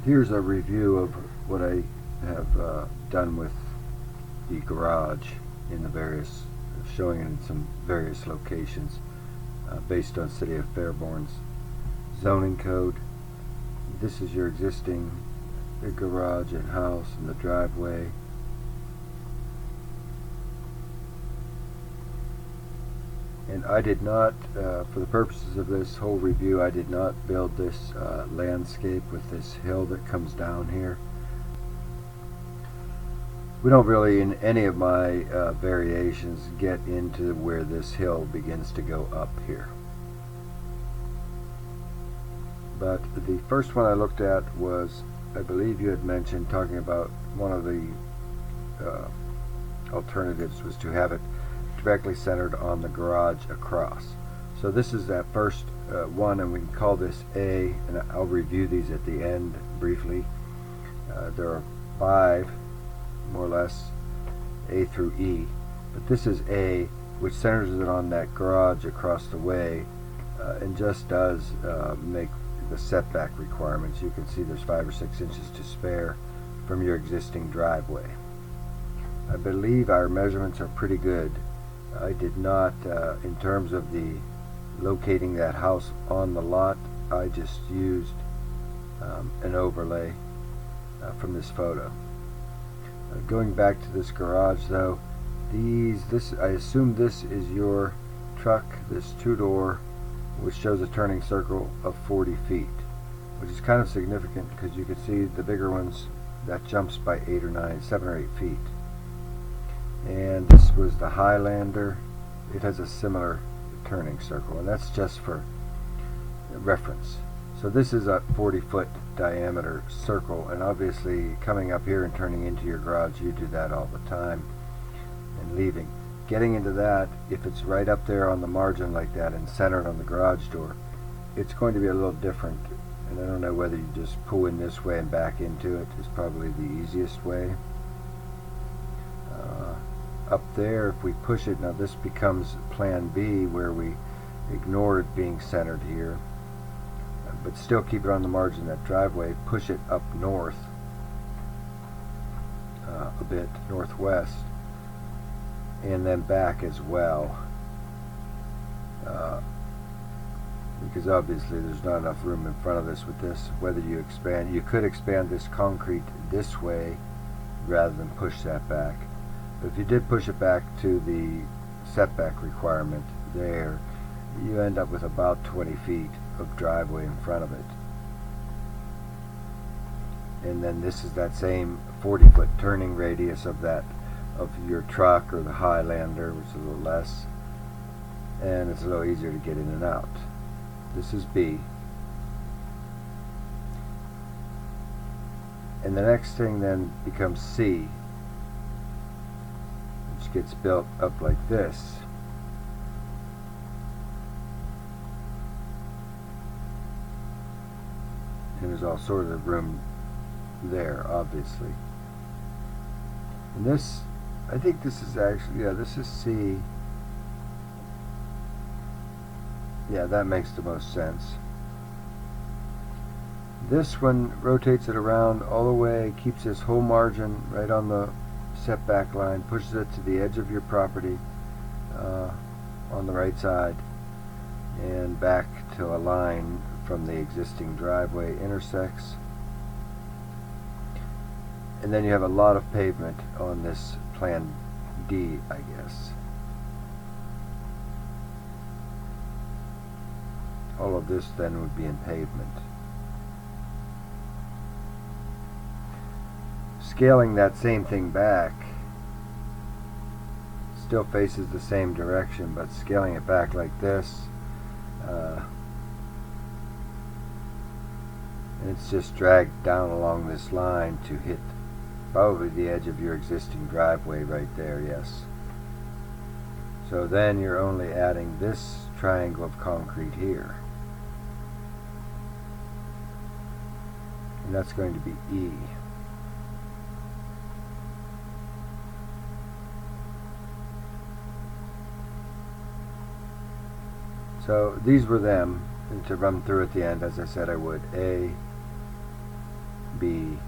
Here's a review of what I have done with the garage in the various, showing it in some various locations based on City of Fairborn's zoning code. This is your existing garage and house and the driveway. And I did not, for the purposes of this whole review, I did not build this landscape with this hill that comes down here. We don't really, in any of my variations, get into where this hill begins to go up here. But the first one I looked at was, I believe you had mentioned, talking about one of the alternatives was to have it directly centered on the garage across. So this is that first one, and we can call this A, and I'll review these at the end briefly. There are 5, more or less, A through E, but this is A, which centers it on that garage across the way, and just does make the setback requirements. You can see there's 5 or 6 inches to spare from your existing driveway. I believe our measurements are pretty good. I did not, in terms of the locating that house on the lot, I just used an overlay from this photo. Going back to this garage though, I assume this is your truck, this 2-door, which shows a turning circle of 40 feet, which is kind of significant because you can see the bigger ones, that jumps by 7 or 8 feet. And this was the Highlander. It has a similar turning circle, and that's just for reference. So this is a 40-foot diameter circle, and obviously coming up here and turning into your garage, you do that all the time, and leaving. Getting into that, if it's right up there on the margin like that and centered on the garage door, it's going to be a little different. And I don't know whether you just pull in this way and back into it is probably the easiest way. Up there, if we push it, now this becomes plan B, where we ignore it being centered here, but still keep it on the margin of that driveway, push it up north a bit, northwest, and then back as well, because obviously there's not enough room in front of this with this. Whether you expand, you could expand this concrete this way rather than push that back. But if you did push it back to the setback requirement there, you end up with about 20 feet of driveway in front of it. And then this is that same 40-foot turning radius of your truck or the Highlander, which is a little less, and it's a little easier to get in and out. This is B. And the next thing then becomes C, which gets built up like this. And there's all sorts of room there, obviously. And this, I think this is actually, yeah, this is C. Yeah, that makes the most sense. This one rotates it around all the way, keeps this whole margin right on the setback line, pushes it to the edge of your property on the right side, and back to a line from the existing driveway intersects. And then you have a lot of pavement on this plan D, I guess. All of this then would be in pavement. Scaling that same thing back still faces the same direction, but scaling it back like this, and it's just dragged down along this line to hit probably the edge of your existing driveway right there, yes. So then you're only adding this triangle of concrete here, and that's going to be E. So these were them, and to run through at the end, as I said I would. A, B.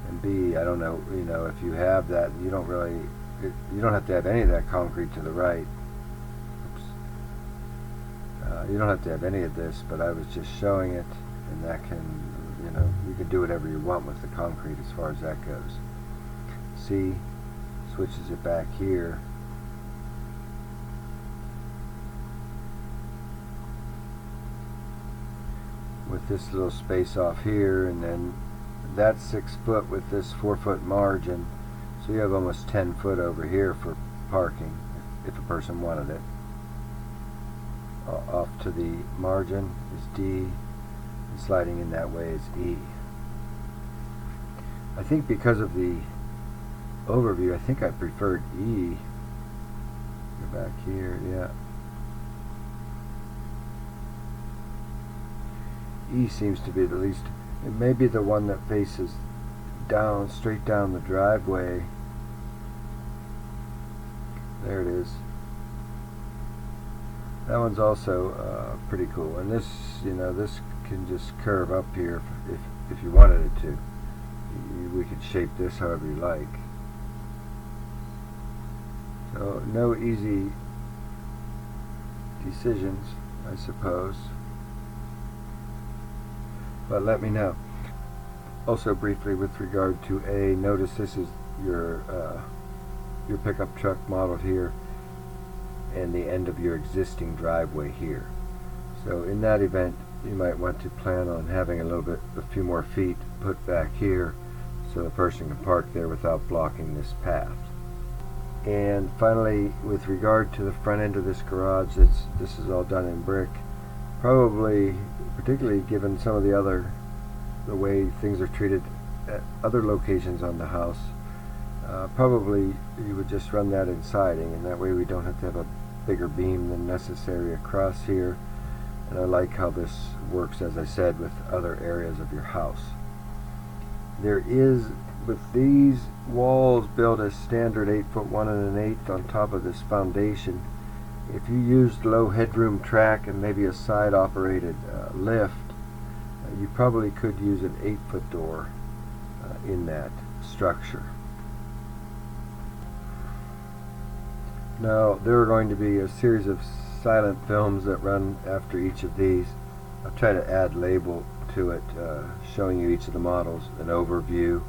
And B, I don't know, if you have that, you don't have to have any of that concrete to the right. Oops. You don't have to have any of this, but I was just showing it, and that can, you can do whatever you want with the concrete as far as that goes. C switches it back here. With this little space off here, and then that's 6 foot with this 4 foot margin, so you have almost 10 foot over here for parking if a person wanted it. Off to the margin is D, and sliding in that way is E. I think because of the overview, I think I preferred E. Go back here, yeah. E seems to be the least, it may be the one that faces down, straight down the driveway. There it is. That one's also pretty cool, and this, this can just curve up here if you wanted it to. We could shape this however you like. So no easy decisions, I suppose. But let me know. Also briefly with regard to A, notice this is your pickup truck modeled here, and the end of your existing driveway here. So in that event, you might want to plan on having a few more feet put back here so the person can park there without blocking this path. And finally, with regard to the front end of this garage, this is all done in brick. Probably, particularly given some of the way things are treated at other locations on the house, probably you would just run that in siding, and that way we don't have to have a bigger beam than necessary across here. And I like how this works, as I said, with other areas of your house. There is, with these walls built as standard 8 foot 1 1/8 on top of this foundation, if you used low headroom track and maybe a side operated lift, you probably could use an 8 foot door in that structure. Now there are going to be a series of silent films that run after each of these. I'll try to add label to it, showing you each of the models, an overview,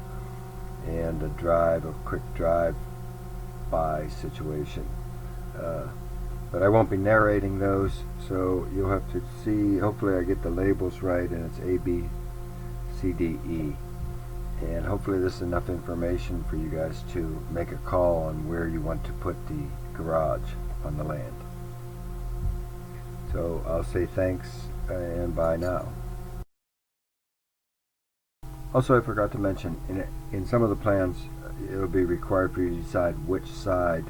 and a quick drive-by situation. But I won't be narrating those, so you'll have to see, hopefully I get the labels right, and it's A, B, C, D, E. And hopefully this is enough information for you guys to make a call on where you want to put the garage on the land. So I'll say thanks and bye now. Also, I forgot to mention, in some of the plans, it'll be required for you to decide which side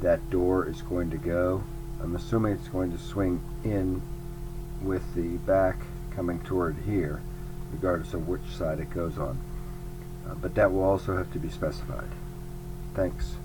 that door is going to go. I'm assuming it's going to swing in with the back coming toward here, regardless of which side it goes on. But that will also have to be specified. Thanks.